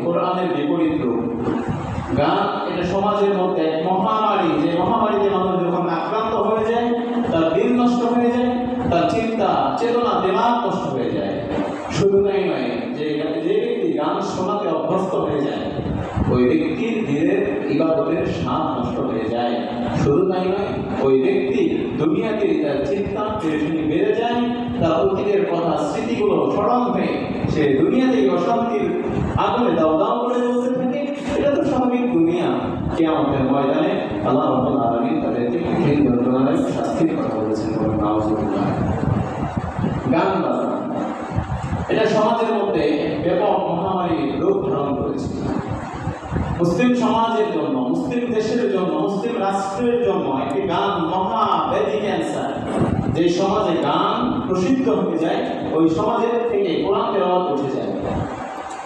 কোরআনের বিপরীত রূপ। গান এটা সমাজের মধ্যে এক মহামারী, যে মহামারীতে মানুষ যখন আক্রান্ত হয়ে যায়, তার দিন নষ্ট হয়ে যায়, তার চিন্তা চেতনা দিমাগ নষ্ট হয়ে যায়। শুধু তাই নয়, যে ব্যক্তি গান শোনাতে অভ্যস্ত হয়ে যায়, ওই ব্যক্তির দিনের ইবাদতের স্বাদ নষ্ট হয়ে যায়। শুধু তাই নয়, ওই ব্যক্তি দুনিয়াতে তার চিন্তা পেরেশানি বেড়ে যায়, তার অতীতের কথা স্মৃতিগুলো স্মরণ হয়ে সে দুনিয়াতেই অশান্তির আগুনে দাও দাও করে জ্বলতে থাকে। এটা তো স্বাভাবিক দুনিয়া। কিয়ামতের ময়দানে আল্লাহ রাব্বুল আলামিন তাদেরকে কঠিন যন্ত্রণায় শাস্তির কথা বলেছেন। নাউযুবিল্লাহ। গান বাজনা এটা সমাজের মধ্যে ব্যাপক মহামারী রূপ ধারণ করেছে। মুসলিম সমাজের জন্য, মুসলিম দেশের জন্য, মুসলিম রাষ্ট্রের জন্য একটি গান মহাব্যাধি ক্যান্সার। যে সমাজে গান প্রসিদ্ধ হয়ে যায়, ওই সমাজের থেকে কোরআন তেলাওয়াত উঠে যায়।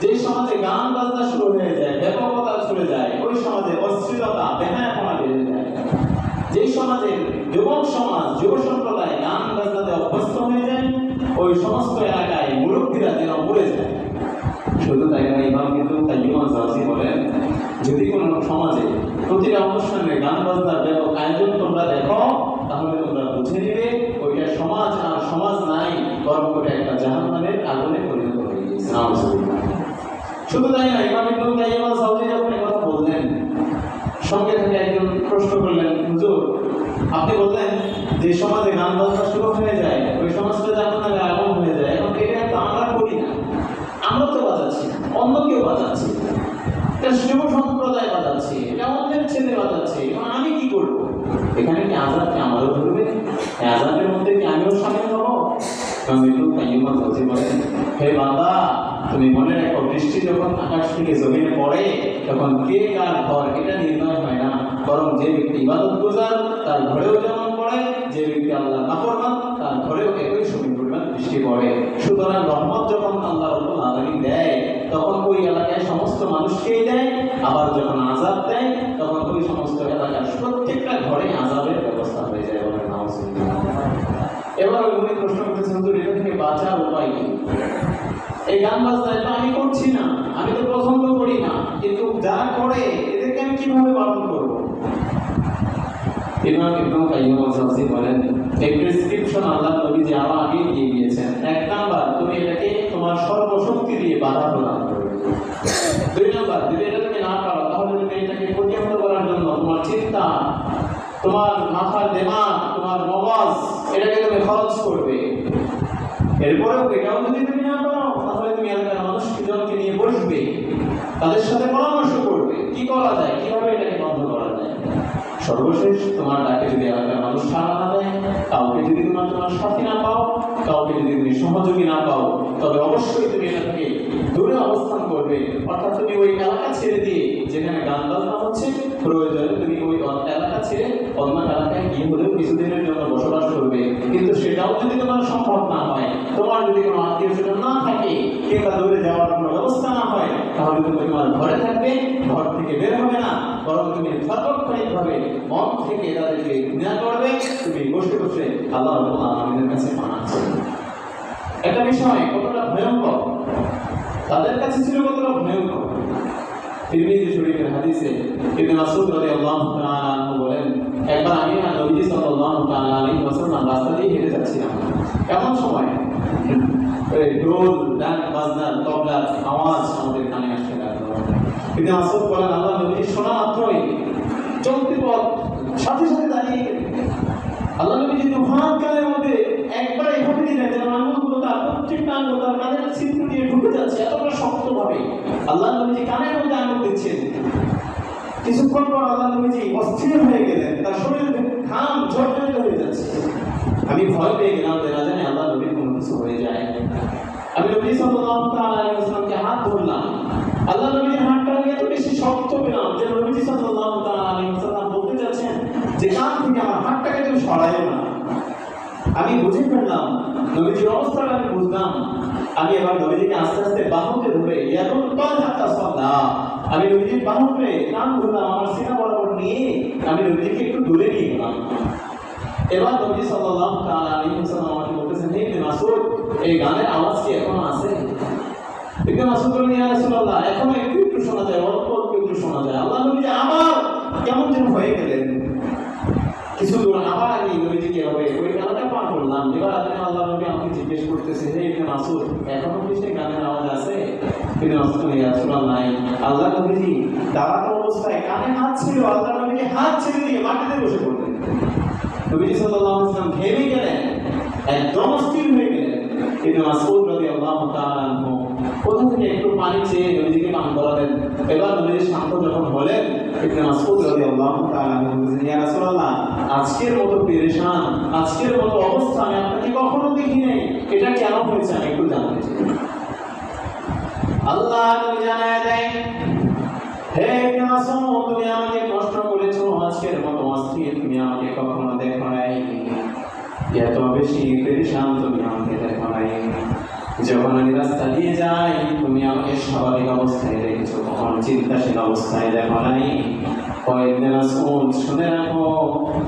যে সমাজে গান বাজনা শুরু হয়ে যায়, ব্যাপকতা চলে যায়, ওই সমাজে অশ্লীলতা বেহায়াপনা বেড়ে যায়। যে সমাজের যুবক সমাজ, যুব সম্প্রদায় গান বাজনাতে অভ্যস্ত হয়ে যায়, ওই সমস্ত এলাকায় মুরব্বীরা যেন মরে যায়। শুধু তাই নয়, ইমাম কিন্তু কাইয়্যিম আল-জাওজি বলেন, যদি কোনো সমাজে প্রতিটা অনুষ্ঠানে গান বাজনার ব্যাপক আয়োজন তোমরা দেখো, তাহলে তোমরা বুঝে নিবে ওইটা সমাজ আর সমাজ নাই, বরং ওটা একটা জাহান্নামের আগুনে পরিণত হয়ে গেছে। শুধু তাই নয়, ইমাম ইবনুল কাইয়্যিম আল-জাওজি যখন কথা বললেন, সঙ্গে থেকে একজন প্রশ্ন করলেন, হুজুর আপনি বললেন যে সমাজে গান বাজনা শুরু হয়ে যায়, ওই সমাজটা জাহান্নামের আগুন হয়ে যায়। এখন এটা তো আমরা করি না, আমরা তো বাজাচ্ছি, অন্য কেউ বাজাচ্ছে, এটা যুব সম্প্রদায় বাজাচ্ছে, এটা অন্যের ছেলে বাজাচ্ছে, এখন আমি কি করবো? এখানে কি আযাবকে আমারও ধরবে? এই আযাবের মধ্যে কি আমিও শামিল হবো? হে বান্দা, তুমি মনে রাখো, বৃষ্টি যখন আকাশ থেকে জমিনে পড়ে, তখন কে কার ঘর এটা নির্ণয় হয় না, বরং যে ব্যক্তি ইবাদত গুজার তার ঘরেও যেমন পড়ে, যে ব্যক্তি আল্লাহ নাফরমান তার ঘরেও একই সমান পরিমাণ বৃষ্টি পড়ে। সুতরাং রহমত যখন আল্লাহ রাব্বুল আলামিন দেয়, তখন ওই এলাকায় সমস্ত মানুষকেই দেয়, আবার যখন আযাব দেয়, তখন ওই সমস্ত এলাকার প্রত্যেকটা ঘরে আযাবের ব্যবস্থা হয়ে যায়। বলে নাউযুবিল্লাহ। এবার উনি প্রশ্ন করতেছেন, হুজুর এটা থেকে বাঁচার উপায় কি? এই গান বাজনা তো আমি করছি না, আমি তো পছন্দ করি না, কিন্তু যারা করে এদেরকে আমি কিভাবে বারণ করবো? ইমাম ইবনুল কাইয়্যিম আল-জাওজি বলেন, এই প্রেসক্রিপশন আল্লাহ নবী যে আরো আগে দিয়ে দিয়েছেন। এক নাম্বার, তুমি এটাকে তোমার সর্বশক্তি দিয়ে বাধা প্রদান করবে। দুই নাম্বার, যদি এটা তুমি না পারো, তাহলে তুমি এটাকে প্রতিহত করার জন্য তোমার চিন্তা, তোমার মাথার দিমাগ, তোমার মগজ, এটাকে তুমি খরচ করবে। এরপরেও এটাও যদি তুমি না পারো, তাহলে তুমি এলাকার মানুষজনকে নিয়ে বসবে, তাদের সাথে পরামর্শ করবে কি করা যায়, কিভাবে এটাকে বন্ধ করা যায়। সর্বশেষ তোমার ডাকে যদি এলাকার মানুষ সাড়া না দেয়, কাউকে যদি তোমার সাথী না পাও, কাউকে যদি তুমি সহযোগী না পাও, তবে অবশ্যই তুমি এটা থেকে দূরে অবস্থান করবে। অর্থাৎ তুমি ওই এলাকা ছেড়ে দিয়ে, যেখানে গান বাজনা হচ্ছে, প্রয়োজনে তুমি ওই এলাকা ছেড়ে অন্য এলাকায় গিয়ে হলেও কিছুদিনের জন্য বসবাস করবে। কিন্তু সেটাও যদি তোমার সম্ভব না হয়, তোমার যদি কোনো আত্মীয় স্বজন না থাকে, কিংবা দূরে যাওয়ার কোনো ব্যবস্থা না হয়, তাহলে তুমি তোমার ঘরে থাকবে, ঘর থেকে বের হবে না, বরং তুমি সার্বক্ষণিকভাবে মন থেকে তাদেরকে ঘৃণা করবে। তুমি বসে বসে আল্লাহ রাব্বুল আলামিনের কাছে মানা চাইবে। একটা বিষয় কতটা ভয়ঙ্কর তাদের কাছে ছিল, কতটা ভয়ঙ্কর। তিরমিজি শরীফের হাদিসে ইবনে মাসউদ রাদিয়াল্লাহু তাআলা আনহু বলেন, একবার আমি আর নবী সাল্লাল্লাহু তাআলা আলাইহি ওয়াসাল্লাম রাস্তা দিয়ে হেঁটে যাচ্ছিলাম। এমন সময় এই ঢোল, গান বাজনার, তবলার আওয়াজ আমাদের কানে আসতে লাগলো। ইবনে মাসউদ বলেন, আল্লাহ নবী শোনা মাত্রই চলতি পথ সাথে সাথে দাঁড়িয়ে আল্লাহ নবী যে তুফান কালের মধ্যে একবার এভাবে দিলেন যেন আঙুলগুলো তার প্রত্যেকটা আঙুল তার কানের ছিদ্র দিয়ে ঢুকে যাচ্ছে, এতটা শক্তভাবে আল্লাহ নবী কানের মধ্যে আঙুল দিচ্ছেন। কিছুক্ষণ পর আল্লাহ নবী অস্থির হয়ে গেলেন, তার শরীরে ঘাম ঝরঝরে হয়ে যাচ্ছে। আমি ভয় পেয়ে গেলাম যে না জানি আল্লাহ নবীর কোনো কিছু হয়ে যায়। আমি নবী সাল্লাল্লাহু তাআলা আলাইহি ওয়াসাল্লামকে হাত ধরলাম। আল্লাহ নবীর হাতটা এত বেশি শক্ত পেলাম যে নবী সাল্লাল্লাহু তাআলা আলাইহি ওয়াসাল্লাম বলতে যাচ্ছেন যে কান থেকে আমার হাতটাকে তুমি সরাইও না। আমি বুঝে ফেললাম নবীজির অবস্থাটা, আমি বুঝলাম। আমি এবার নবীজিকে আস্তে আস্তে বাহুতে ধরে আমি নবীজির বাহু ধরে কান ধরলাম, আমার সিনা বরাবর নিয়ে আমি নবীজিকে একটু দূরে নিয়ে গেলাম। এবার নবী সাল্লাল্লাহু তাআলা আলাইহি ওয়াসাল্লাম আমাকে বলতেছেন, হে ইবনে মাসউদ, এই গানের আওয়াজ কি এখনো আছে? ইবনে মাসউদ বললেন, ইয়া রাসূলুল্লাহ, এখনো একটু একটু যে হয়ে গেলেন, কিছু দূর আবার আগে নবীজি কি হবে ওই গানটা পার করলাম। এবার আপনি আল্লাহ নবী আমাকে জিজ্ঞেস করতেছে, হে ইবনে মাসউদ, এখনো কি সেই গানের আওয়াজ আছে? ইবনে মাসউদ বলে, ইয়া রাসূলুল্লাহ, নাই। আল্লাহ নবীজি দাঁড়ানো অবস্থায় কানে হাত ছিল, আল্লাহ নবীজি হাত ছেড়ে দিয়ে মাটিতে বসে পড়লেন। নবীজি সাল্লাল্লাহু আলাইহি ওয়াসাল্লাম ভেঙে গেলেন, একদম অস্থির হয়ে গেলেন। ইবনে মাসউদ রাদিয়াল্লাহু তাআলা আনহু কোথা থেকে একটু পানি চেয়ে নবীজিকে পান করালেন। এবার নবীজি শান্ত যখন হলেন, ইবনে মাসউদ রাদিয়াল্লাহু তাআলা আনহু বললেন, ইয়া রাসূলুল্লাহ, আজকের মতো পেরেশান, আজকের মতো অবস্থা আমি আপনাকে কখনো দেখি নাই, এটা কেন হয়েছে আমি একটু জানতে চাই। আল্লাহ নবী জানায় দেন, হে ইবনে মাসউদ, তুমি আমাকে প্রশ্ন করেছো, আজকের মতো অস্থির তুমি আমাকে কখনো দেখো নাই, এত বেশি পেরেশান তুমি আমাকে দেখো নাই। যখন আমি রাস্তা দিয়ে যাই তুমি আমাকে স্বাভাবিক অবস্থায় দেখেছো, কখনো চিন্তাশীল অবস্থায় দেখো নাই। ইবনে মাসউদ, শুনে রাখো,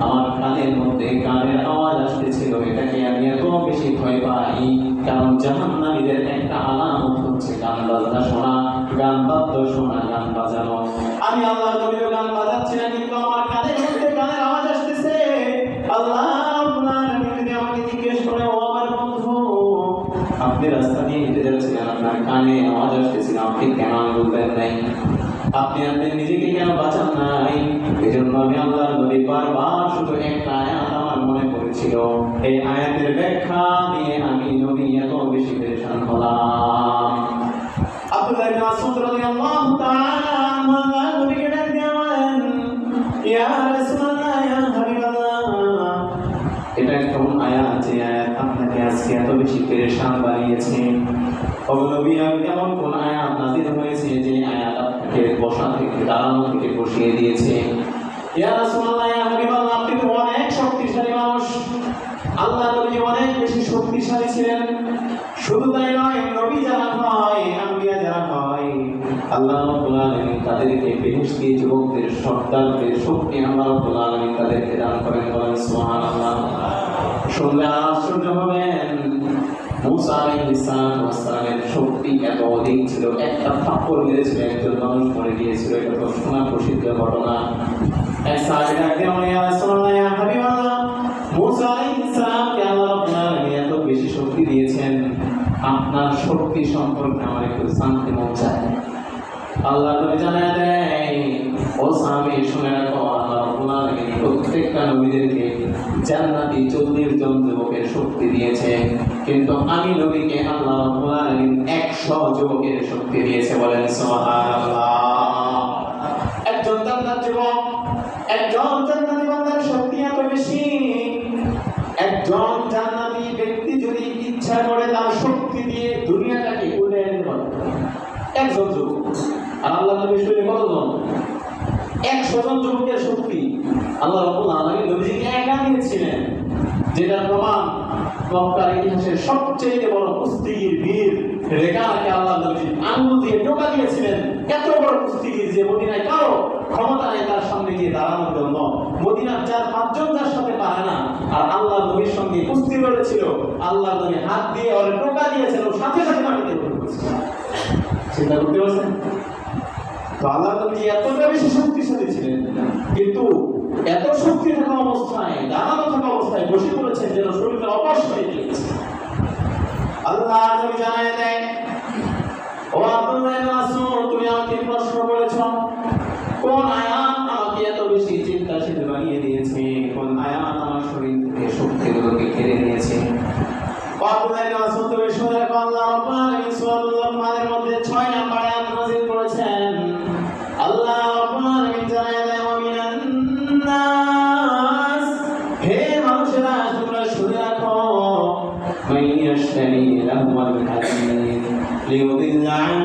আমার কানের মধ্যে গানের আওয়াজ আসতেছিল, এটাকে আমি এত বেশি ভয় পাই, কারণ জাহান্নামীদের একটা আলামত হচ্ছে গান বাজনা শোনা, গান বাদ্য শোনা, গান বাজানো। আমি আল্লাহ নবীর গান বাজাচ্ছি না, কিন্তু আমার কানের মধ্যে গানের আওয়াজ আসতেছে। আল্লাহ আমাকে জিজ্ঞেস করে, ও আমার বন্ধু, আপনি রাস্তা দিয়ে হেঁটে যাচ্ছিলেন, আপনার কানে আওয়াজ আসতেছিল, আপনি কেন বলবেন নাই? আপনি আপনার নিজেকে কেন বাঁচান নাই? এই জন্য আমি আল্লাহ নবী বারবার শুধু একটা আয়াত আমার মনে পড়েছিল, এই আয়াতের ব্যাখ্যা দিয়ে আমি নবী এত বেশি পেরেশান হলাম। আব্দুল্লাহ ইবনে মাসউদ রাদিয়াল্লাহু তাআলা আনহু নবীকে ডাক দিলেন, ইয়া রাসূলুল্লাহ, ইয়া হাবিবাল্লাহ, এটা কোন আয়াত যে আয়াত আপনাকে আজকে এত বেশি পেরেশান বানিয়েছে? ও নবী, এমন কোন আয়াত নাযিল হয়েছে যে আয়াত আপনাকে বসা থেকে, দাঁড়ানো থেকে বসিয়ে দিয়েছে? ইয়া রাসূলুল্লাহ, ইয়া হাবিবাল্লাহ, আপনি তো অনেক শক্তিশালী মানুষ, আল্লাহ নবী অনেক বেশি শক্তিশালী ছিলেন। শুধু তাই নয়, নবী যারা হয়, আম্বিয়া যারা হয়, আল্লাহ রাব্বুল আলামিন তাদেরকে বেহেশতি যুবকদের সর্দারদের শক্তি আল্লাহ রাব্বুল আলামিন তাদেরকে দান করেন। বলেন সুবহানাল্লাহ। শুনলে আশ্চর্য হবেন, মুসা আলাইহিস সালামের শক্তি এত অধিক ছিল, একটা থাপ্পড় মেরেছিল একজন মানুষ মরে গিয়েছিল। এটা তো শোনা প্রসিদ্ধ ঘটনা। এক সাহাবী ডাক দিয়ে বলে, ইয়া রাসূলুল্লাহ, ইয়া হাবিবাল্লাহ, মুসা আলাইহিস সালামকে আল্লাহ রাব্বুল আলামিন এত বেশি শক্তি দিয়েছেন, আপনার শক্তি সম্পর্কে আমার একটু জানতে মন চায়। আল্লাহ নবী জানায় দেয়, ও সাহাবী, শুনে রাখো, আল্লাহ রাব্বুল আলামিন প্রত্যেকটা নবীদেরকে জান্নাতি 40 জন যুবকের শক্তি দিয়েছে, কিন্তু আমি নবীকে আল্লাহ রাব্বুল আলামিন 100 যুবকের শক্তি দিয়েছে। বলেন সুবহানাল্লাহ। একজন জান্নাত যুবক, একজন জান্নাতি বান্দার শক্তি এত বেশি, একজন জান্নাতি ব্যক্তি যদি ইচ্ছা করে তার শক্তি দিয়ে দুনিয়াটাকে উড়িয়ে দিতে পারে। একজন যুবক, আর আল্লাহ নবী শুনে কতজন? 100 জন যুবকের শক্তি আল্লাহ রাব্বুল আলামিন নবীজিকে একা দিয়েছিলেন, যেটা প্রমাণ মক্কার ইতিহাসের সবচেয়ে বড় কুস্তিগির বীর রেখাকে আল্লাহ নবী আঙ্গুল দিয়ে টোকা দিয়েছিলেন। এত বড় কুস্তিগির যে মদিনায় কারো ক্ষমতা নেই তার সামনে গিয়ে দাঁড়ানোর জন্য, মদিনার 4-5 জন যার সাথে পারে না, আর আল্লাহ নবীর সঙ্গে কুস্তি লড়েছিল, আল্লাহ নবী হাত দিয়ে ওর টোকা দিয়েছিল, সাথে সাথে মাটিতে পড়ে গেছে। চিন্তা করতে পারছেন? তো আল্লাহ নবী এতটা বেশি শক্তিশালী ছিলেন, কিন্তু এত শক্তি থাকা অবস্থায়, দাঁড়ানো থাকা অবস্থায় বসে পড়েছেন যেন শরীরটা অবশ হয়ে গিয়েছে। আল্লাহ নবী জানায় দেন, ও আব্দুল্লাহ ইবনে মাসউদ, তুমি আমাকে প্রশ্ন করেছ, কোন আয়াত আমাকে এত বেশি চিন্তাশীল বানিয়ে দিয়েছে, কোন আয়াত আমার শরীর থেকে শক্তিগুলোকে কেড়ে নিয়েছে? আব্দুল্লাহ ইবনে মাসউদ, তুমি শুনে রাখো, আল্লাহ রাব্বুল আলামিন সূরাতুল লুকমানের মধ্যে 6 নম্বর আয়াত নাযিল করেছেন। আল্লাহ রাব্বুল আলামিন জানায় দেন, ওয়া মিনান নাস, হে মানুষেরা তোমরা শুনে রাখো, মাইয়াশতারি লাহওয়াল হাদিস লিয়ুদিল্লা আন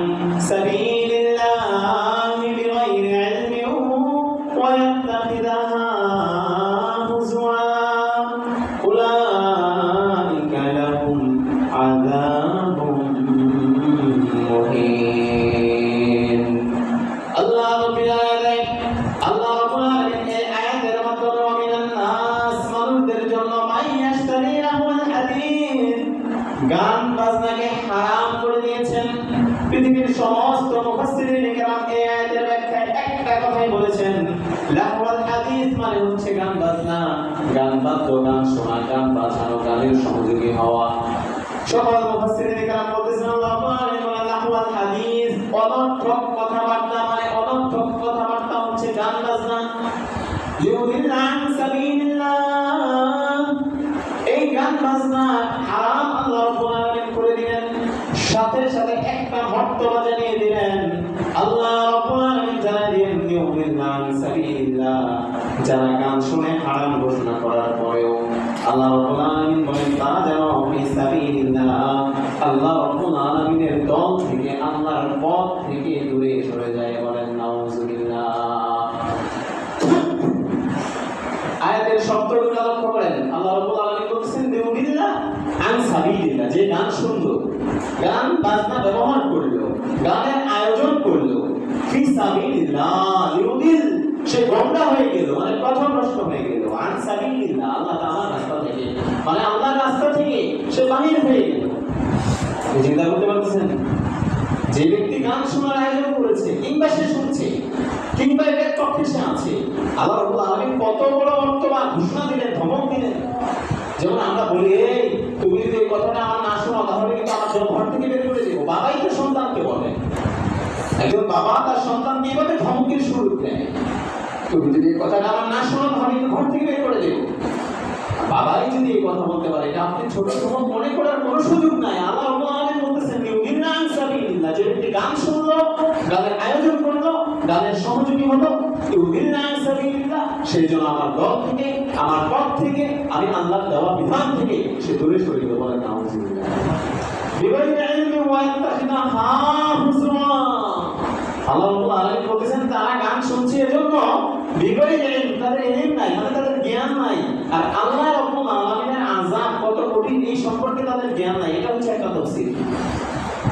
সাবিলিল্লাহি বিগাইরি ইলমিন ওয়া ইয়াত্তাখিদাহা হুজওয়া উলাইকা লাহুম আযাবুম মুহিন। আল্লাহ রাব্বুল আলামিন এই আয়াতের মাধ্যমে ওয়া মিনান নাস, মানুষদের জন্য, মাইয়াশতারি লাহওয়াল হাদিস, গান বাজনাকে হারাম করে দিয়েছেন। পৃথিবীর সমস্ত মুফাসসিরিন কেরাম এই আয়াতের ব্যাখ্যায় একটা কথাই বলেছেন, লাহওয়াল হাদিস মানে হচ্ছে গান বাজনা, গান বাদ্য, গান শোনা, গান বাজানো, গানের সহযোগী হওয়া। সকল মুফাসসিরিন কেরাম বলতেছেন আল্লাহু আলাইহি লাহওয়াল হাদিস অনর্থক কথাবার্তা, মানে অনর্থক কথাবার্তা হচ্ছে গান বাজনা। লিউদিল্লা আন সাবিলিল্লাহ, এই গান বাজনা হারাম আল্লাহ রাব্বুল আলামিন করে দিলেন, সাথে সাথে একটা মর্তবা জানিয়ে দিলেন। আল্লাহ রাব্বুল আলামিন জানিয়ে দিলেন লিউদিল্লা আন সাবিলিল্লাহ, যারা গান শুনে হারাম ঘোষণা করার পরেও আল্লাহ রাব্বুল আলামিন বলেন তারা যেন ফি সাবিলিল্লাহ, আল্লাহ রাব্বুল আলামিনের দল থেকে, আল্লাহর পথ থেকে দূরে সরে যায়। বলেন নাউযুবিল্লাহ। আয়াতের শব্দগুলো লক্ষ্য করেন, আল্লাহ রাব্বুল আলামিন বলেছেন লিউদিল্লাহ আন সাবিলিল্লাহ, যে গান শুনলো, গান বাজনা ব্যবহার করলো, গানের আয়োজন করলো, ফি সাবিলিল্লাহ, লিউদিল সে গোমরা হয়ে গেল, মানে পথভ্রষ্ট হয়ে গেল। আন সাবিলিল্লাহ, আল্লাহ তাআলার রাস্তা থেকে, মানে আল্লাহর রাস্তা থেকে সে বাহির হয়ে গেল। চিন্তা করতে পারতেছেন, যে ব্যক্তি গান শোনার আয়োজন করেছে, কিংবা সে শুনছে, কিংবা এর পক্ষে সে আছে, আল্লাহ রাব্বুল আলামিন কত বড় বর্তমান ঘোষণা দিলেন, ধমক দিলেন। যেমন আমরা বলি, এই তুমি যদি এই কথাটা আমার না শোনো তাহলে কিন্তু আমার ঘর থেকে বের করে দেবো। বাবাই তো সন্তানকে বলে, একজন বাবা তার সন্তানকে এইভাবে ধমকের সুর দেয়, তুমি যদি এই কথাটা আমার না শোনো তাহলে কিন্তু ঘর থেকে বের করে দেবো। বাবাই যদি এই কথা বলতে পারে, এটা আপনি ছোট সময় মনে করার কোনো সুযোগ নাই। আল্লাহ রাব্বুল আলামিন বলতেছেন লিউদিল্লা আন সাবিলিল্লাহ, যে ব্যক্তি গান শুনলো, গানের আয়োজন করলো, গানের সহযোগী হলো, লিউদিল্লা আন সাবিলিল্লাহ, সেই জন্য আমার দল থেকে, আমার পথ থেকে, আমি আল্লাহর দেওয়া বিধান থেকে সে দূরে সরে গেল। বলেন নাউযুবিল্লাহ। বিগাইরি ইলমি ওয়া ইত্তাখিযাহা হুজুরা, আল্লাহ রাব্বুল আলামিন বলেছেন তারা গান শুনছে এজন্য বিগাইরি ইলম, তাদের ইলম নাই, মানে তাদের জ্ঞান নাই। আর আল্লাহ রাব্বুল আলামিনের আযাব কত কঠিন এই সম্পর্কে তাদের জ্ঞান নাই। এটা হচ্ছে একটা তাফসীর।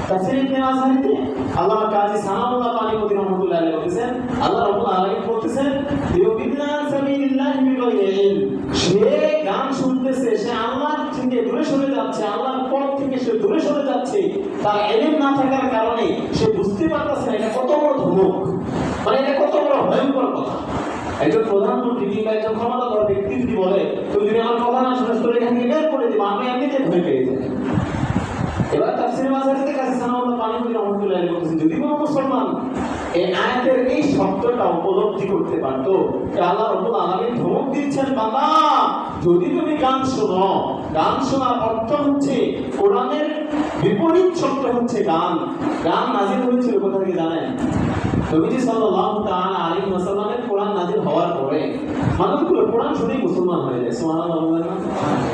তাফসীর ইবনে আযহারিতে আল্লামা কাজী সানাউল্লাহ পানিপতি রাহমাতুল্লাহ আলাইহি বলেছেন, আল্লাহ রাব্বুল আলামিন বলতেছেন লিউদিল্লা আন সাবিলিল্লাহ বিগাইরি ইলম, সে গান শুনতেছে, সে আল্লাহ থেকে দূরে সরে যাচ্ছে, আল্লাহর পথ থেকে সে দূরে সরে যাচ্ছে, তার ইলম না থাকার কারণে সে বুঝতে পারতেছে এটা কত বড় ধমক, মানে এটা কত বড় ভয়ঙ্কর কথা। একজন প্রধানমন্ত্রী কিংবা একজন ক্ষমতাধর ব্যক্তি যদি বলে তুমি যদি আমার কথা না শুনে তোর এখান থেকে বের করে দেবো, আমি এমনিতে ভয় পেয়ে যাই। এবার তাফসীরে মাজারিতে কাছে সানাউল্লাহ পানিপতি রাহমাতুল্লাহ আলাইহি বলেছেন, যদি কোনো মুসলমান এই আয়াতের এই শব্দটা উপলব্ধি করতে পারতো, আল্লাহ রাব্বুল আলামিন ধমক দিচ্ছেন, বাবা যদি তুমি গান শোনো, গান শোনার অর্থ হচ্ছে কোরআনের বিপরীত শব্দ হচ্ছে গান। গান নাযিল হয়েছিল কোথা থেকে জানেন? নবীজি সাল্লাল্লাহু তাআলা আলাইহি ওয়াসাল্লামের কোরআন নাযিল হওয়ার পরে মানুষগুলো কোরআন শুনেই মুসলমান হয়ে যায়। সুবহানাল্লাহ।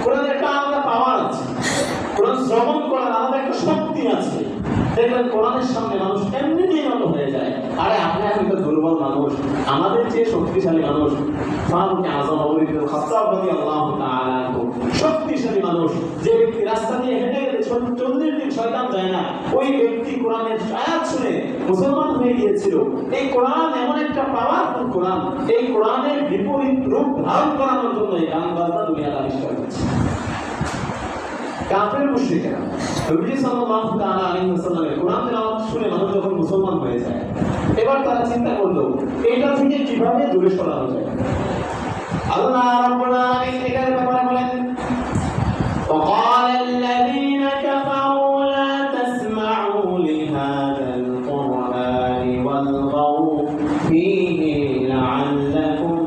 কোরআনের একটা আলাদা পাওয়ার আছে, কোরআন শ্রবণ করার আলাদা একটা শক্তি আছে। দেখবেন কোরআনের সামনে মানুষ এমনিতেই নত হয়ে যায়। আরে আপনি আমি তো দুর্বল মানুষ, আমাদের যে শক্তিশালী মানুষ ফারুক আযম ওমর ইবনে খাত্তাব রাদিয়াল্লাহু তাআলা শক্তিশালী মানুষ, যে ব্যক্তি রাস্তা দিয়ে হেঁটে গেলে 40 দিন শয়তান যায় না, ওই ব্যক্তি কোরআনের আয়াত শুনে মুসলমান হয়ে গিয়েছিল। এই কোরআন এমন একটা পাওয়ারফুল কোরআন, এই কোরআনের বিপরীত রূপ ধারণ করানোর জন্য এই গান বাজনা দুনিয়াতে আবিষ্কার হয়েছে। কাফের মুশরিকরা নবী সাল্লাল্লাহু তাআলা আলাইহি ওয়াসাল্লামের কোরআন তেলাওয়াত শুনে মানুষ যখন মুসলমান হয়ে যায়, এবার তারা চিন্তা করলো এটা থেকে কিভাবে দূরে সরানো যায়। আল্লাহ রাব্বুল আলামিন এটার ব্যাপারে বলেন, وقال الذين كفروا لا تسمعوا لهذا القرآن والغوا فيه لعلكم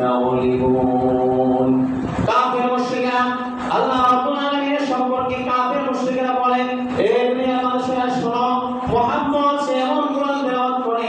تغلبون। কাফের মুশরিকরা আল্লাহ রাব্বুল আলামিনের সম্পর্কে কাফের মুশরিকরা বলেন, হে দুনিয়ার মানুষেরা শোনো, মুহাম্মদ সে এমন কোরআন তেলাওয়াত করে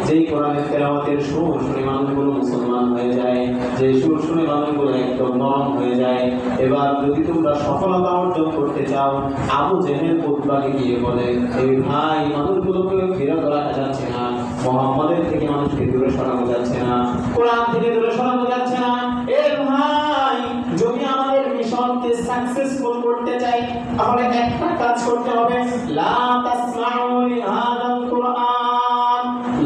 যেই কোরআনের তেলাওয়াতের সুর শুনে মানুষগুলো মুসলমান হয়ে যায়, যে সুর শুনে মানুষগুলো একদম নরম হয়ে যায়। এবার যদি তোমরা সফলতা অর্জন করতে চাও, আবু জেহেল উতবাকে গিয়ে বলে, এই ভাই মানুষগুলোকে বিরত রাখা যাচ্ছে না, মুহাম্মদের থেকে মানুষকে দূরে সরানো যাচ্ছে না, কোরআন থেকে দূরে সরানো যাচ্ছে না। এ ভাই যদি আমাদের মিশনকে সাকসেসফুল করতে চাই তাহলে একটা কাজ করতে হবে, লা তাসমাউ লিহাদাল কুরআন,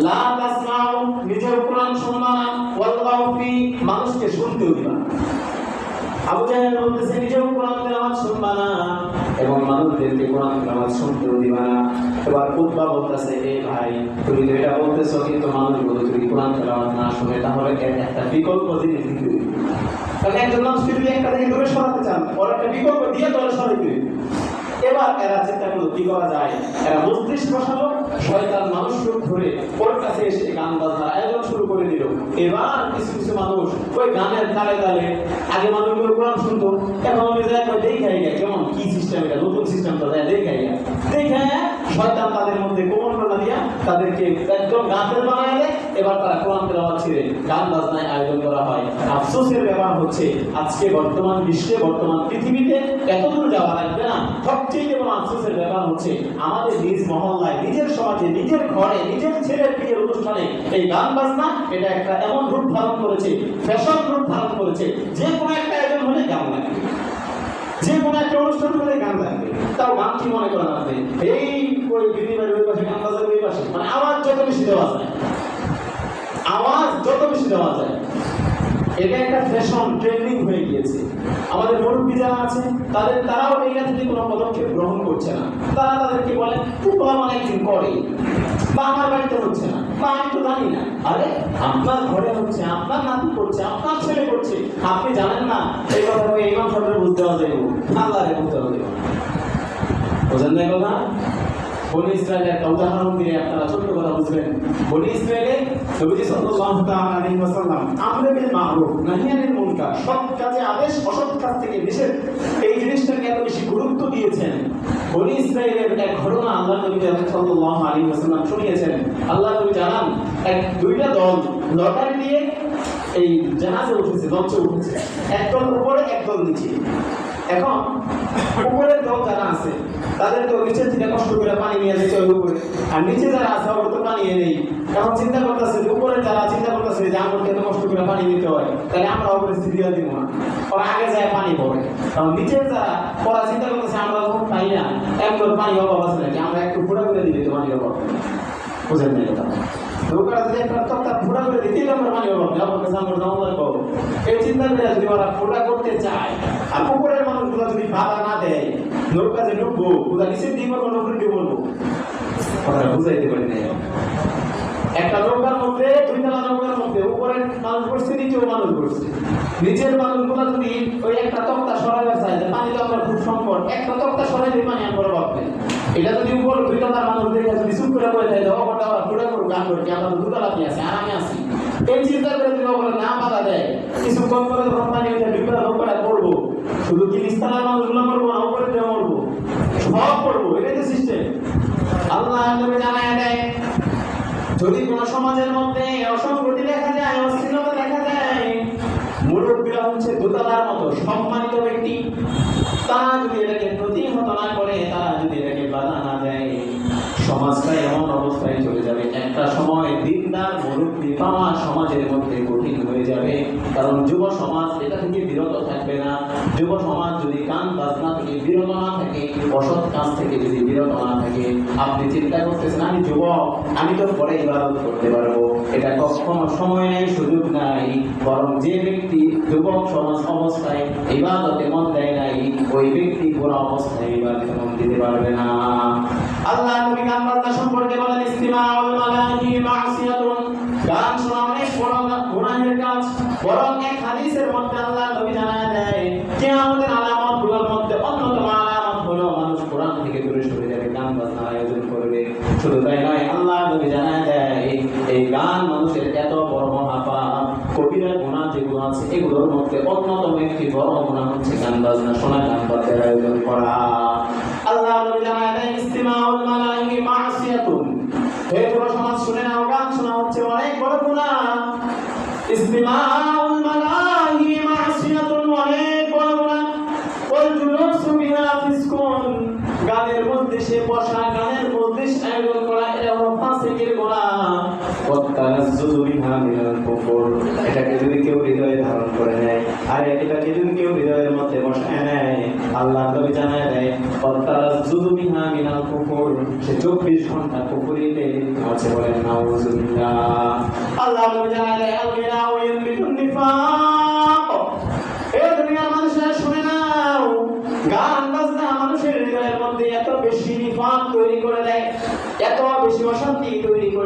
লা তাসমাউ নিজের কোরআন শুনবা না, ওয়ালগাউ ফি মানুষকে শুনতে দিবা। আবু জাহেল বলতেছে নিজের কোরআন তেলাওয়াত শুনবা না, এবং মানুষদেরকে কোরআন তেলাওয়াত শুনতেও দিবা না। এবার খুতবা বলতেছে, এ ভাই তুমি তো এটা বলতেছো, কিন্তু মানুষগুলো যদি কোরআন তেলাওয়াত না শুনে তাহলে একটা বিকল্প জিনিস দিতে হবে। তাহলে একজন মানুষকে যদি একটা থেকে দূরে সরাতে চান, ওর একটা বিকল্প দিয়ে দূরে সরাতে হবে। এবার এরা চিন্তা করলো কি করা যায়। এরা মস্তিষ্ক বসালো, শয়তান মানুষ রূপ ধরে ওর কাছে এসে গান বাজনা আয়োজন শুরু করে দিল। এবার কিছু কিছু মানুষ ওই গানের তালে তালে, আগে মানুষগুলো কোরআন শুনতো, এখন আমি যাই দেখাই গা কেমন কি সিস্টেম, এটা নতুন সিস্টেম তো দেখাই গা দেখে শয়তান তাদের মধ্যে কোমলটা দিয়া তাদেরকে একদম গানের বানায় দেয়। এবার তারা কোরআন তেলাওয়াত ছেড়ে গান বাজনায় আয়োজন করা হয়। আফসোসের ব্যাপার হচ্ছে আজকে বর্তমান বিশ্বে, বর্তমান পৃথিবীতে এতদূর যাওয়া লাগবে না। সবচেয়ে বড় আফসোসের ব্যাপার হচ্ছে আমাদের নিজ মহল্লায়, নিজের সমাজে, নিজের ঘরে, নিজের ছেলের বিয়ের অনুষ্ঠানে এই গান বাজনা এটা একটা এমন রূপ ধারণ করেছে, ফ্যাশন রূপ ধারণ করেছে। যে কোনো একটা আয়োজন হলে গান লাগবে, যে কোনো একটা অনুষ্ঠান হলে গান লাগবে। তাও গান কি মনে করেন আপনি, এই ওই বিনিময়ের ওই পাশে গান বাজার ওই পাশে, মানে আওয়াজ যত বেশি দেওয়া যায়, আওয়াজ যত বেশি দেওয়া যায়, এটা একটা ফ্যাশন ট্রেন্ডিং হয়ে গিয়েছে। আমাদের মুরব্বী যারা আছে তারাও এইটা থেকে কোনো পদক্ষেপ গ্রহণ করছে না। তারা তাদেরকে বলে তোমরা অনেকদিন করে, বা আমার বাড়িতে হচ্ছে না, বা আমি তো জানি না। আরে আপনার ঘরে হচ্ছে, আপনার নাতি করছে, আপনার ছেলে করছে, আপনি জানেন না? এই কথা ইমাম সাহেবের বুঝতে হবে, আল্লাহরে বুঝতে হবে। বোঝেন না কথা? বনি ইসরায়েলের একটা উদাহরণ দিয়ে আপনারা ছোট্ট কথা বুঝবেন। বনি ইসরায়েলে নবীজি সাল্লাল্লাহু তাআলা আলাইহি ওয়াসাল্লাম আমরে বিল মারুফ নাহি আনিল মুনকার, সৎ কাজে আদেশ, অসৎ কাজ থেকে নিষেধ, এই জিনিসটাকে এত বেশি গুরুত্ব দিয়েছেন। বনি ইসরায়েলের এক ঘটনা আল্লাহ নবী সাল্লাল্লাহু আলাইহি ওয়াসাল্লাম শুনিয়েছেন। আল্লাহ নবী জানান, দুইটা দল লটারি দিয়ে এই জাহাজে উঠেছে, লঞ্চে উঠেছে, একদল উপরে একদল নিচে। এখন উপরের দল যারা আছে তাদের তো নিচের থেকে কষ্ট করে পানি নিয়ে যেতে হবে উপরে, আর নিচে যারা আছে ওরা তো পানি নেই। এখন চিন্তা করতেছে, উপরে যারা চিন্তা করতেছে যে আমাকে এত কষ্ট করে পানি দিতে হয়, তাহলে আমরা উপরে স্থিতিও দিব না, ওরা আগে যায় পানি পড়ে। কারণ নিচের যারা, ওরা চিন্তা করতেছে আমরা যখন পাই না, একদম পানি অভাব আছে নাকি, আমরা একটু ফোটা করে দিলে তো পানি অভাব। বুঝেন না এটা? ওরা যদি একটা তক্তা ফোটা করে দিতে আমরা পানি অভাব নেই, আমার কাছে আমরা দাম লাগবো। এই চিন্তা করে যদি ওরা ফোটা করতে চায়, আর উপরের মানুষগুলো যদি বাধা না দেয়, নৌকা যে ডুববো, ওরা নিচের দিকে বলবো, নৌকার দিকে বলবো, কথাটা বুঝাইতে পারি না। একটা নৌকার মধ্যে, দুইতলা নৌকার মধ্যে উপরের মানুষ বসছে, নিচেও মানুষ বসছে। নিচের মানুষগুলো যদি ওই একটা তক্তা সরাইতে চায়, পানি তো আপনার খুব সংকট, একটা তক্তা সরাইলে পানি আমার ভাববে। এটা যদি উপর দুইতলার মানুষ দেখে যদি চুপ করে বলে দেয়, ওটা ঘুরে করুক, গান করছি, আমরা দুতলাতে আছি, আরামে আছি, এই চিন্তা করে যদি ওপরে না বাধা দেয়, কিছুক্ষণ করে যখন পানি ওইটা দুইতলা নৌকাটা পড়বো, শুধু কি নিস্তালার মানুষগুলো মরবো না, উপরে দিয়ে মরবো, সব পড়বো। এটাই তো সিস্টেম। আল্লাহ নবী জানায় দেয়, যদি কোন সমাজের মধ্যে অসংগতি দেখা যায়, অস্থিরতা দেখা যায়, মুরব্বীরা হচ্ছে দোতলার মতো সম্মানিত ব্যক্তি, তারা যদি এটাকে প্রতিহত না করে, তারা যদি এটাকে বাধা না দেয়, সমাজটা এমন অবস্থায় চলে যাবে, একটা সময় দিনদার মুরব্বী পাওয়া সমাজের মধ্যে কঠিন হয়ে যাবে। কারণ যুব সমাজ এটা থেকে বিরত থাকবে না। যুব সমাজ যদি গান বাজনা থেকে বিরত না থাকে, অসৎ কাজ থেকে যদি বিরত না থাকে, আপনি চিন্তা করতেছেন আমি যুবক, আমি তো পরে ইবাদত করতে পারবো, এটা কখনো সময় নেই, সুযোগ নাই। বরং যে ব্যক্তি যুবক সমাজ অবস্থায় ইবাদতে মন দেয় নাই, ওই ব্যক্তি পুরো অবস্থায় ইবাদতে মন দিতে পারবে না। আল্লাহ নবী গান বাজনা সম্পর্কে বলেন, ইস্তিমাউল মালাহি মাসিয়াতুন, গান শোনা অনেক বড় গুনাহের কাজ। বরং এক হাদিসের মধ্যে আল্লাহ নবী জানায় দেয়, কিয়ামতের আলামতগুলোর মধ্যে অন্যতম আলামত হলো মানুষ কোরআন থেকে দূরে সরে যাবে, গান বাজনার আয়োজন করবে। শুধু তাই নয়, আল্লাহ নবী জানায় দেয় এই গান মানুষের এত বড় মহাপাপ, কবিরা গুনাহ যেগুলো আছে এগুলোর মধ্যে অন্যতম একটি বড় গুনাহ হচ্ছে গান বাজনা শোনা, গান বাজনার আয়োজন করা। আল্লাহ নবী জানায় দেয়, ইস্তিমাউল মালাহি মাসিয়াতুন, এই পুরো সমাজ শুনে নাও, গান শোনা হচ্ছে অনেক বড় গুনাহ। ইস্তিমাউল মালাহি মাসিয়াতুন, অনেক বড় গুনাহ। ওয়াল জুলুসু বিহা ফিসকুন, গানের মধ্যে সে বসা, গানের মধ্যে আয়োজন করা, এটা হলো ফাসিকের গুনাহ। ওয়াতানাজ্জুলু বিহা মিনাল কুফর, এটাকে যদি কেউ হৃদয়ে ধারণ করে নেয়, আর এটাকে যদি কেউ হৃদয়ের মধ্যে বসায় নেয়, আল্লাহ নবী জানায় দেয়, ওয়াতানাজ্জুলু বিহা মিনাল কুফর, সে 24 ঘন্টা কুফরিতে আছে, বলেন নাউযুবিল্লাহ। আল্লাহ নবী জানায় দেয়, আল-গিনাউ ইয়ানবিতুন নিফাক, এই দুনিয়ার মানুষরা শুনে নাও, গান বাজনা মানুষের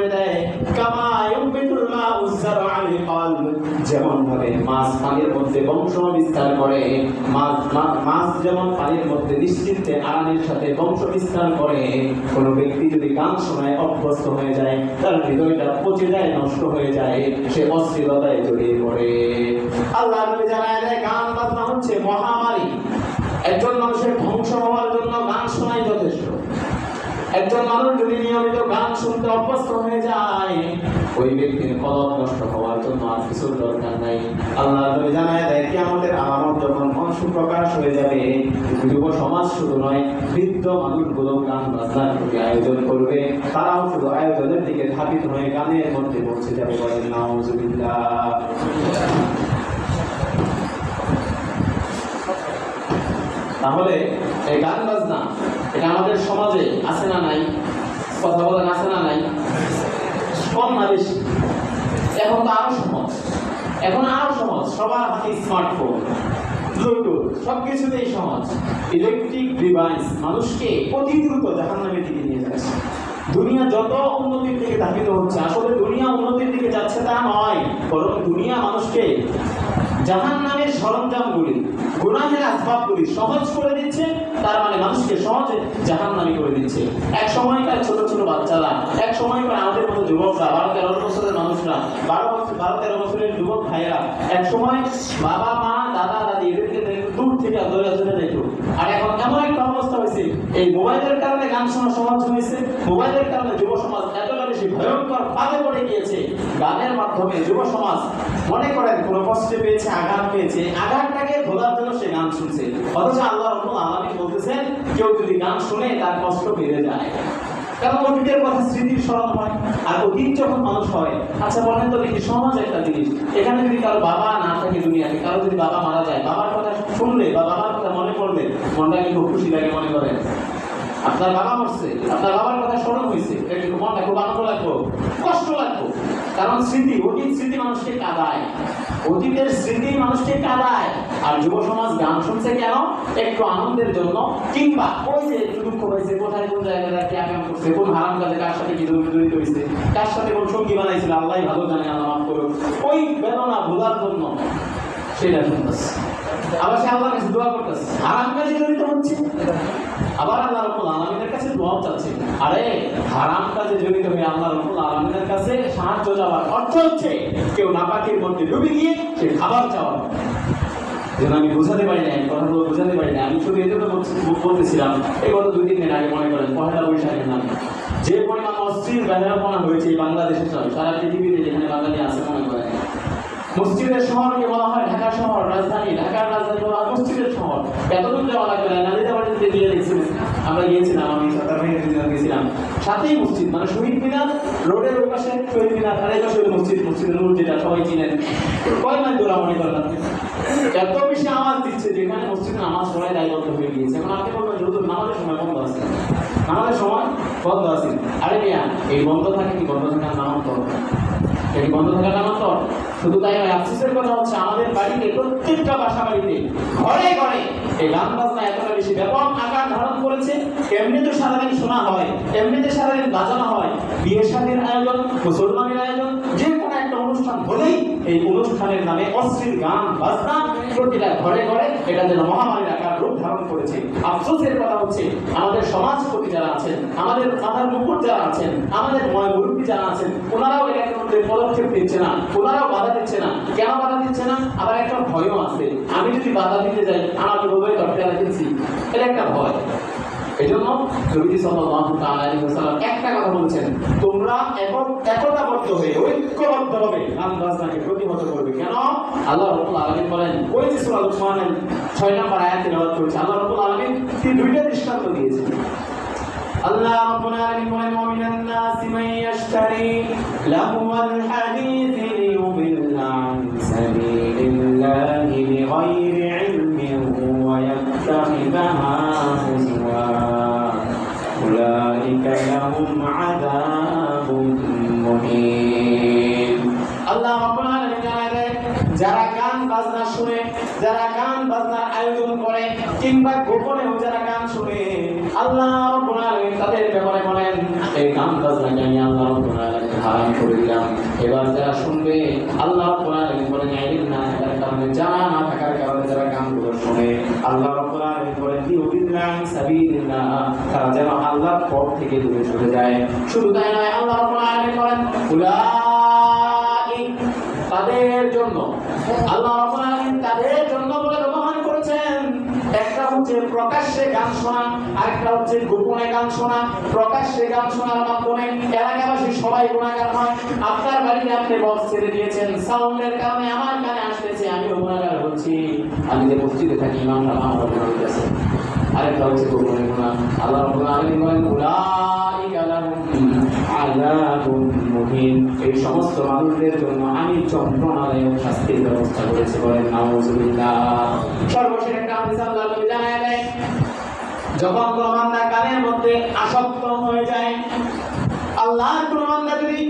করে দেয়। কামা ইউবিতুল মাউ যারআল কলব, যেমন ভাবে মাছ পানির মধ্যে বংশ বিস্তার করে, মাছ যেমন পানির মধ্যে নিশ্চিন্তে আরামের সাথে বংশ বিস্তার করে, কোনো ব্যক্তি যদি গান শোনায় অভ্যস্ত হয়ে যায়, তার হৃদয়টা পচে যায়, নষ্ট হয়ে যায়, সে অশ্লীলতায় জড়িয়ে পড়ে। আল্লাহ নবী জানায় দেয় গান বাজনা হচ্ছে মহামারী। একজন মানুষের ধ্বংস হওয়ার জন্য গান শোনাই যথেষ্ট। একজন মানুষ যদি নিয়মিত গান শুনতে অভ্যস্ত হয়ে যায়, ওই ব্যক্তির কলব নষ্ট হওয়ার জন্য আর কিছুর দরকার নাই। আল্লাহ নবী জানায় দেয় কিয়ামতের আলামত যখন সুপ্রকাশ হয়ে যাবে, যুব সমাজ শুধু নয়, বৃদ্ধ মানুষগুলো গান বাজনার প্রতি আয়োজন করবে, তারাও শুধু আয়োজনের দিকে ধাবিত হয়ে গানের মধ্যে পৌঁছে যাবে। বলেন নাউজুবিল্লাহ। তাহলে এই গান বাজনা এটা আমাদের সমাজে আছে না নাই? কথা বলেন, আছে না নাই? কম না বেশি? এখন তো আরো সহজ, সবার হাতে স্মার্টফোন, ব্লুটুথ, সবকিছুতেই সহজ। ইলেকট্রিক ডিভাইস মানুষকে অতি দ্রুত জাহান্নামের দিকে নিয়ে যাচ্ছে। দুনিয়া যত উন্নতির দিকে ধাবিত হচ্ছে, আসলে দুনিয়া উন্নতির দিকে যাচ্ছে তা নয়, বরং দুনিয়া মানুষকে জাহান্নামের সরঞ্জামগুলি, গুনাহের আসবাবগুলি সহজ করে দিচ্ছে। তার মানে মানুষকে সহজে জাহান্নামী করে দিচ্ছে। এক সময়কার ছোট ছোট বাচ্চারা, এক সময়কার আমাদের মতো যুবকরা, 12-13 বছরের মানুষরা, 12-13 বছরের যুবক ভাইয়েরা এক সময় বাবা মা দাদা দাদি এদেরকে দূর থেকে দৌড়ে চলে যেত। আর এখন এমন একটা অবস্থা হয়েছে, এই মোবাইলের কারণে গান শোনা সহজ হয়েছে। মোবাইলের কারণে যুব সমাজ এতটা বেশি ভয়ঙ্কর ফাঁদে পড়ে গিয়েছে। গানের মাধ্যমে যুব সমাজ মনে করেন কোনো কষ্টে পেয়েছে, আঘাত পেয়েছে, আঘাতটাকে ভোলার জন্য সে গান শুনছে। অথচ আল্লাহ রাব্বুল আলামিন বলতেছেন, কেউ যদি গান শুনে তার কষ্ট বেড়ে যায়। কারণ অতীতের কথা স্মৃতির স্মরণ হয়। আর অতীত যখন মানুষ হয়, আচ্ছা বলেন তো দেখি, সমাজ একটা জিনিস, এখানে যদি কারো বাবা না থাকে দুনিয়াতে, কারো যদি বাবা মারা যায়, বাবার কথা শুনলে বা বাবার কথা মনে পড়লে মনটা কি খুব খুশি লাগে? মনে করেন আপনার বাবা মরছে, আপনার বাবার কথা স্মরণ হয়েছে, একটু মনটা খুব আনন্দ লাগবো, কষ্ট লাগবো। কারণ স্মৃতি, অতীত স্মৃতি মানুষকে কাঁদায়, অতীতের স্মৃতি মানুষকে কাঁদায়। আর যুব সমাজ গান শুনছে কেন? একটু আনন্দের জন্য, কিংবা ওই যে একটু দুঃখ হয়েছে, কোথায় কোন জায়গায় কি আকাম করছে, কোন হারাম কাজে কার সাথে কি জড়িত হয়েছে, কার সাথে কোন সঙ্গী বানাইছিল, আল্লাহ ভালো জানে, আল্লাহ মাফ করুক, ওই বেদনা ভোলার জন্য সেটা শুনতেছে। আবার সে আল্লাহর কাছে দোয়া করতেছে, হারাম কাজে জড়িত হচ্ছে, আবার আল্লাহ রাব্বুল আলামিনের কাছে দোয়া চাচ্ছে। আরে হারাম কাজে জড়িত হয়ে আল্লাহ রাব্বুল আলামিনের কাছে সাহায্য চাওয়ার অর্থ হচ্ছে কেউ নাপাকের মধ্যে ডুবে গিয়ে সে খাবার চাওয়া। যেন আমি বোঝাতে পারি না, কথাগুলো বোঝাতে পারি না। আমি শুধু এজন্য বলতেছিলাম, এই গত 2-3 দিন আগে মনে করেন পহেলা বৈশাখের নামে যে পরিমাণ অশ্লীল বেহায়াপনা হয়েছে এই বাংলাদেশে, সারা পৃথিবীতে যেখানে বাঙালি আছে, মনে করেন মসজিদের শহরকে বলা হয় ঢাকা শহর, রাজধানী, ঢাকার রাজধানী বলা হয় মসজিদের শহর। এতদূর যাওয়া লাগবে না, নালিতাবাড়িতে গিয়ে দেখছিলেন, আমরা গিয়েছিলাম, আমি সরকার ভাইয়ের গেছিলাম, সাথেই মসজিদ, মানে শহীদ মিনার রোডের ওই পাশে শহীদ মিনার, আর এই পাশে মসজিদ, মসজিদের নূর যেটা সবাই চিনেন। কয় মাইল দূর মনে করেন আপনি? এত বেশি আওয়াজ দিচ্ছে যেখানে মসজিদে নামাজ পড়ায় দায়বদ্ধ হয়ে গিয়েছে। এখন আপনি বলবেন হুজুর নামাজের সময় বন্ধ আছে, নামাজের সময় বন্ধ আছে। আরে মিয়া, এই বন্ধ থাকে কি বন্ধ থাকার নামাজ পড়ো, এই বন্ধ থাকার নামাজ পড়। শুধু তাই নয়, আফসোসের কথা হচ্ছে আমাদের বাড়িতে, প্রত্যেকটা বাসা বাড়িতে, ঘরে ঘরে এই গান বাজনা এতটা বেশি ব্যাপক আকার ধারণ করেছে। এমনিতে সারাদিন শোনা হয়, এমনিতে সারাদিন বাজানো হয়, বিয়ে শাদীর আয়োজন, মুসলমানের আয়োজন, যে কোনো একটা অনুষ্ঠান হলেই এই অনুষ্ঠানের নামে অশ্লীল গান বাজনা প্রতিটা ঘরে ঘরে, এটা যেন মহামারীর আকার রূপ ধারণ করেছে। আফসোসের কথা হচ্ছে আমাদের সমাজপতি যারা আছেন, আমাদের মাথার মুকুট যারা আছেন, আমাদের মুরব্বী যারা আছেন, ওনারাও এটার মধ্যে পদক্ষেপ দিচ্ছে না, ওনারাও বাধা দিচ্ছে না। কেন বাধা দিচ্ছে না? আবার একটা ভয়ও আছে, আমি যদি বাধা দিতে যাই আমাকে বলবে দরকার রেখেছি, এটা একটা ভয়। এই জন্য নবী সাল্লাল্লাহু তাআলা আলাইহি ওয়াসাল্লাম একটা কথা বলেছেন, তোমরা একতাবদ্ধ হয়ে ঐক্যবদ্ধভাবে গান বাজনাকে প্রতিহত করবে। কেন? আল্লাহ রাব্বুল আলামিন বলেন, ওই যে সূরা লুকমানের 6 নম্বর আয়াত তেলাওয়াত করেছে, আল্লাহ রাব্বুল আলামিন তিনি দুইটা দৃষ্টান্ত দিয়েছেন। আল্লাহ রাব্বুল আলামিন বলেন, ওয়া মিনান নাসি মান ইয়াশতারি লাহুয়াল হাদীস লিয়ুদিল্লা আন সাবিলিল্লাহি বিগাইরি ইলমিন ওয়া ইয়াত্তাখিযাহা হুজওয়া উলাইকা লাহুম আযাবুন মুহিন। আল্লাহ রাব্বুল আলামিন জানায়, যারা গান বাজনা শুনে, যারা গান বাজনার আয়োজন করে, কিংবা গোপনেও যারা গান শুনে, আল্লাহ রাব্বুল আলামিন তাদের ব্যাপারে বলেন এই গান বাজনাকে আমি আল্লাহ রাব্বুল আলামিন হারাম করে দিলাম। এবার যারা শুনবে আল্লাহ রাব্বুল আলামিন বলেন ইলম না থাকার কারণে, জানা না থাকার কারণে যারা গানগুলো শুনে আল্লাহ রাব্বুল আলামিন বলেন ইউবিল্লাহ সাবিলিল্লাহ, তারা যেন আল্লাহর পথ থেকে দূরে সরে যায়। শুধু তাই নয়, আল্লাহ রাব্বুল আলামিন বলেন উলাইক, তাদের জন্য আল্লাহ রাব্বুল আলামিন তাদের জন্য বলে ব্যবহার করেছেন। একটা হচ্ছে প্রকাশ্যে গান শোনা, আরেকটা হচ্ছে গোপনে গান শোনা। প্রকাশ্যে গান শোনার মাধ্যমে এলাকাবাসী সবাই গুনাহগার হয়। আপনার বাড়িতে আপনি বক্স ছেড়ে দিয়েছেন, সাউন্ডের কারণে আমার কানে আসতেছে, আমিও গুনাহগার হচ্ছি। আমি যে মসজিদে থাকি ইমামরা আমার গুনাহ হইতেছে। আরেকটা হচ্ছে গোপনে গুনাহ। আল্লাহ রাব্বুল আলামিন বলেন উলাইকা লাহুম আযাবুন মুহিন, এই সমস্ত মানুষদের জন্য আমি যন্ত্রণাদায়ক শাস্তির ব্যবস্থা করেছি। বলেন নাউযুবিল্লাহ। সর্বশেষ একটা হাদিস আল্লাহ নবী জানায় দেয়, যখন কোন বান্দা গানের মধ্যে আসক্ত হয়ে যায়, আল্লাহর কোন বান্দা যদি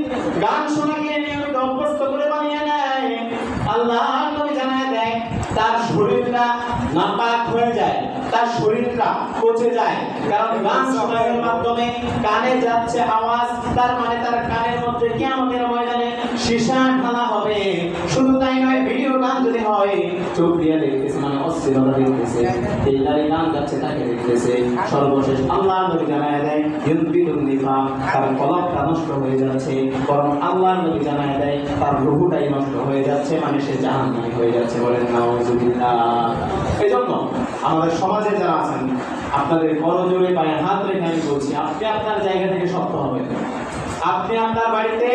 গান শোনাকে নিয়মিত অভ্যস্ত করে বানিয়ে নেয়, আল্লাহর নবী জানায় দেয় তার শরীরটা নাপাক হয়ে যায়, তার শরীরটা পচে যায়। কারণ গান শোনার মাধ্যমে কানে যাচ্ছে আওয়াজ, তার মানে তার কানের মধ্যে কিয়ামতের ময়দানে সীসা ঢালা হবে। শুধু তাই নয়, ভিডিও গান যদি হয়, চোখ দিয়ে দেখতেছে, মানে অশ্লীলতা দেখতেছে, এই গান যাচ্ছে তাকে দেখতেছে। সর্বশেষ আল্লাহ নবী জানায় দেয় ইউনবিদুন নিফাক, তার কলবটা নষ্ট হয়ে যাচ্ছে। বরং আল্লাহ নবী জানায় দেয় তার রূহটাই নষ্ট হয়ে যাচ্ছে, মানে সে জাহান্নামী হয়ে যাচ্ছে। বলেন নাউযুবিল্লাহ। এজন্য আমাদের সমাজে যারা আছেন, আপনাদের করজোড়ে পায়ে হাত রেখে আমি বলছি, আপনি আপনার জায়গা থেকে শক্ত হবেন। আপনি আপনার বাড়িতে,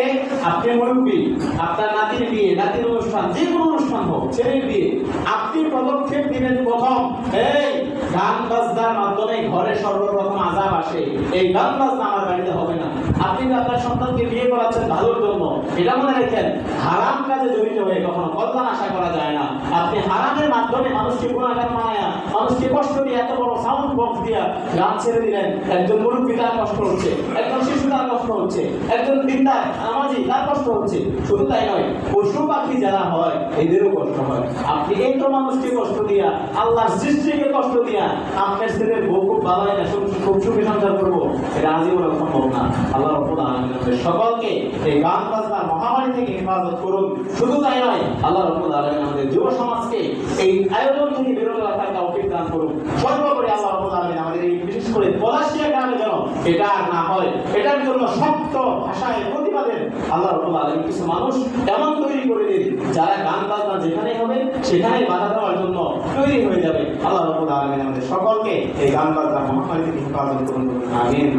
আপনি মুরব্বী, আপনার নাতির বিয়ে, নাতির অনুষ্ঠান, যে কোনো অনুষ্ঠান হোক, ছেলের বিয়ে, আপনি পদক্ষেপ দিবেন প্রথম, এই গান বাজনার মাধ্যমে ঘরে সর্বপ্রথম আযাব আসে, এই গান বাজনা আমার বাড়িতে হবে না। আপনি আপনার সন্তানকে বিয়ে করাচ্ছেন ভালোর জন্য, এটা মনে রাখেন, হারাম কাজে জড়িত হয়ে কখনো কল্যাণ আশা করা যায় না। আপনি হারামের মাধ্যমে মানুষকে গুনাহগার বানায়া, মানুষকে কষ্ট দিয়ে এত বড় সাউন্ড বক্স দিয়া গান ছেড়ে দিলেন। একজন মুরব্বী তার কষ্ট হচ্ছে, একজন শিশু তার কষ্ট হচ্ছে, একজন দিনদার নামাজি তার কষ্ট হচ্ছে। শুধু তাই নয়, পশু পাখি যারা হয় এদেরও কষ্ট হয়। আপনি এই তো মানুষকে কষ্ট দিয়া, আল্লাহর সৃষ্টিকে কষ্ট দিয়া, আপনার ছেলের বউ খুব ভালো হয় না, খুব সুখী সংসার করবো, এটা আজীবন সম্ভব না। আল্লাহ রাব্বুল আলামিন সকলকে এই গান বাজনার মহামারী থেকে হেফাজত করুন। শুধু তাই নয়, আল্লাহ রাব্বুল আলামিন আমাদের যুব সমাজকে এই আয়োজন থেকে বিরত রাখার তৌফিক দান করুন। সর্বোপরি আল্লাহ রাব্বুল আলামিন আমাদের এই বিশেষ করে পলাশিয়া গ্রামে যেন এটা আর না হয়, এটার জন্য শক্ত ভাষায় প্রতিবাদের আল্লাহ রাব্বুল আলামিন কিছু মানুষ এমন তৈরি করে দিন, যারা গান বাজনা যেখানে হবে সেখানে বাধা দেওয়ার জন্য তৈরি হয়ে যাবে। আল্লাহ রাব্বুল আলামিন আমাদের সকলকে এই গান বাজনা মহামারী থেকে হেফাজত করুন। আমিন।